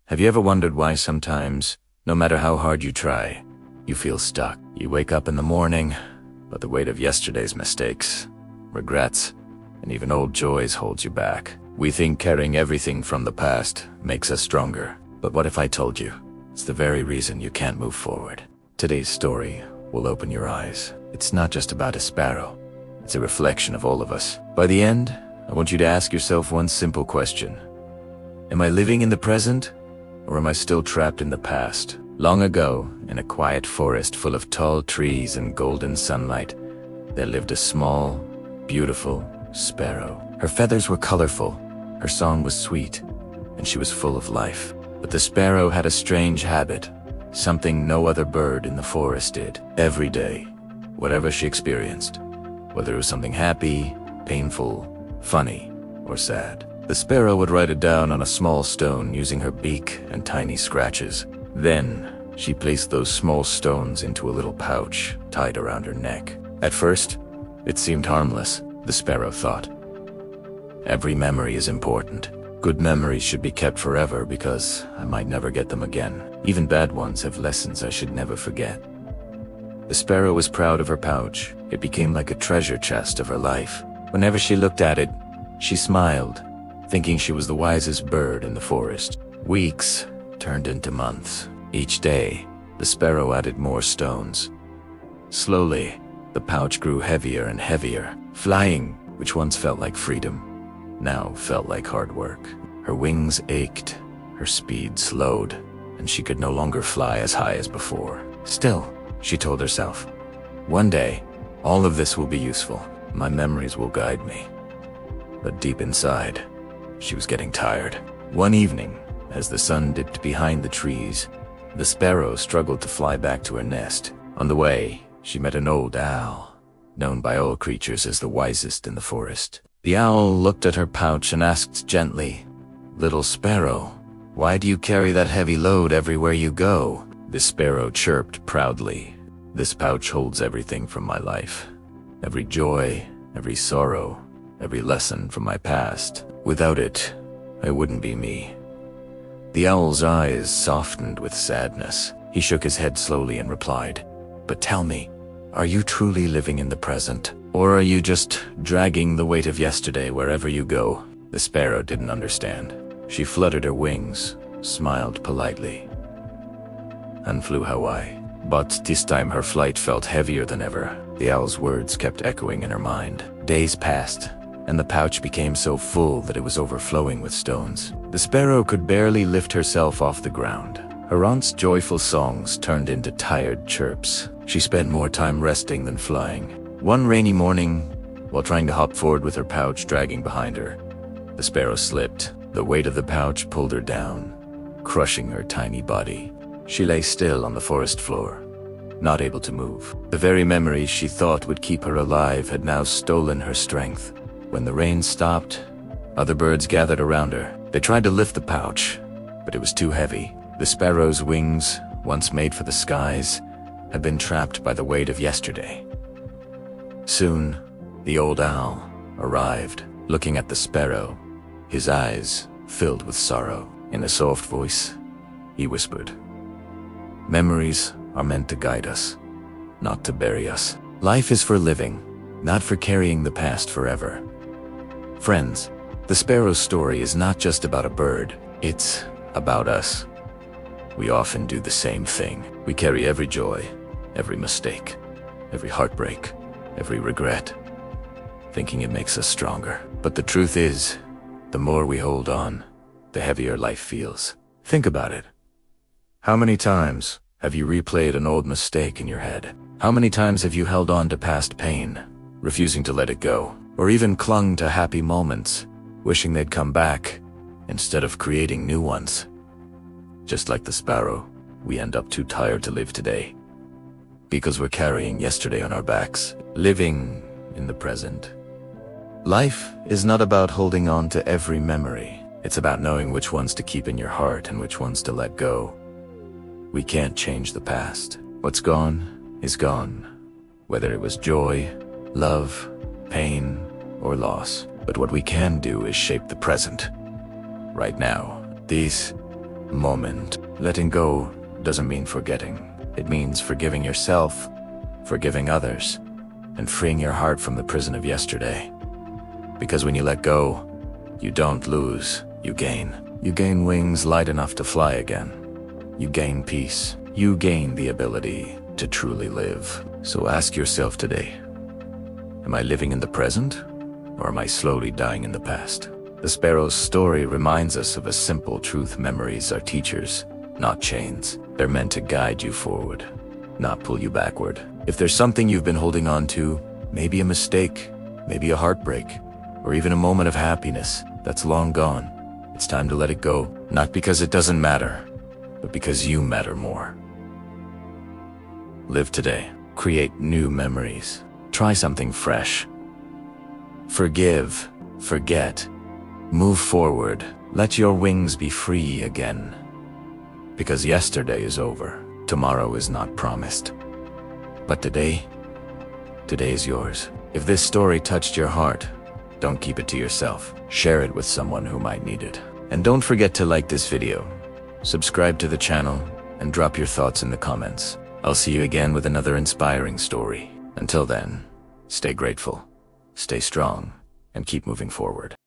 Have you ever wondered why sometimes, no matter how hard you try, you feel stuck? You wake up in the morning, but the weight of yesterday's mistakes, regrets, and even old joys holds you back. We think carrying everything from the past makes us stronger. But what if I told you it's the very reason you can't move forward? Today's story will open your eyes. It's not just about a sparrow. It's a reflection of all of us. By the end, I want you to ask yourself one simple question. Am I living in the present, or am I still trapped in the past? Long ago, in a quiet forest full of tall trees and golden sunlight, there lived a small, beautiful sparrow. Her feathers were colorful, her song was sweet, and she was full of life. But the sparrow had a strange habit, something no other bird in the forest did. Every day, whatever she experienced, whether it was something happy, painful, funny, or sad, the sparrow would write it down on a small stone using her beak and tiny scratches. Then, she placed those small stones into a little pouch tied around her neck. At first, it seemed harmless, the sparrow thought. Every memory is important. Good memories should be kept forever because I might never get them again. Even bad ones have lessons I should never forget. The sparrow was proud of her pouch. It became like a treasure chest of her life. Whenever she looked at it, she smiled, thinking she was the wisest bird in the forest. Weeks turned into months. Each day, the sparrow added more stones. Slowly, the pouch grew heavier and heavier. Flying, which once felt like freedom, now felt like hard work. Her wings ached, her speed slowed, and she could no longer fly as high as before. Still, she told herself, one day, all of this will be useful. My memories will guide me. But deep inside, she was getting tired. One evening, as the sun dipped behind the trees, the sparrow struggled to fly back to her nest. On the way, she met an old owl, known by all creatures as the wisest in the forest. The owl looked at her pouch and asked gently, "Little sparrow, why do you carry that heavy load everywhere you go?" The sparrow chirped proudly, "This pouch holds everything from my life. Every joy, every sorrow, every lesson from my past. Without it, I wouldn't be me." The owl's eyes softened with sadness. He shook his head slowly and replied, "But tell me, are you truly living in the present? Or are you just dragging the weight of yesterday wherever you go?" The sparrow didn't understand. She fluttered her wings, smiled politely, and flew Hawaii. But this time her flight felt heavier than ever. The owl's words kept echoing in her mind. Days passed, and the pouch became so full that it was overflowing with stones. The sparrow could barely lift herself off the ground. Her aunt's joyful songs turned into tired chirps. She spent more time resting than flying. One rainy morning, while trying to hop forward with her pouch dragging behind her, the sparrow slipped. The weight of the pouch pulled her down, crushing her tiny body. She lay still on the forest floor, not able to move. The very memories she thought would keep her alive had now stolen her strength. When the rain stopped, other birds gathered around her. They tried to lift the pouch, but it was too heavy. The sparrow's wings, once made for the skies, had been trapped by the weight of yesterday. Soon, the old owl arrived, looking at the sparrow, his eyes filled with sorrow. In a soft voice, he whispered, "Memories are meant to guide us, not to bury us. Life is for living, not for carrying the past forever." Friends, the sparrow's story is not just about a bird, it's about us. We often do the same thing. We carry every joy, every mistake, every heartbreak, every regret, thinking it makes us stronger. But the truth is, the more we hold on, the heavier life feels. Think about it. How many times have you replayed an old mistake in your head? How many times have you held on to past pain, refusing to let it go? Or even clung to happy moments, wishing they'd come back, instead of creating new ones? Just like the sparrow, we end up too tired to live today, because we're carrying yesterday on our backs, living in the present. Life is not about holding on to every memory. It's about knowing which ones to keep in your heart and which ones to let go. We can't change the past. What's gone is gone, whether it was joy, love, pain, or loss. But what we can do is shape the present. Right now, these moment. Letting go doesn't mean forgetting. It means forgiving yourself, forgiving others, and freeing your heart from the prison of yesterday. Because when you let go, you don't lose, you gain. You gain wings light enough to fly again. You gain peace. You gain the ability to truly live. So ask yourself today, am I living in the present, or am I slowly dying in the past? The sparrow's story reminds us of a simple truth: memories are teachers, not chains. They're meant to guide you forward, not pull you backward. If there's something you've been holding on to, maybe a mistake, maybe a heartbreak, or even a moment of happiness that's long gone, it's time to let it go. Not because it doesn't matter, but because you matter more. Live today. Create new memories. Try something fresh. Forgive. Forget. Move forward. Let your wings be free again. Because yesterday is over. Tomorrow is not promised. But today is yours. If this story touched your heart, don't keep it to yourself. Share it with someone who might need it. And don't forget to like this video, subscribe to the channel, and drop your thoughts in the comments. I'll see you again with another inspiring story. Until then, stay grateful, stay strong, and keep moving forward.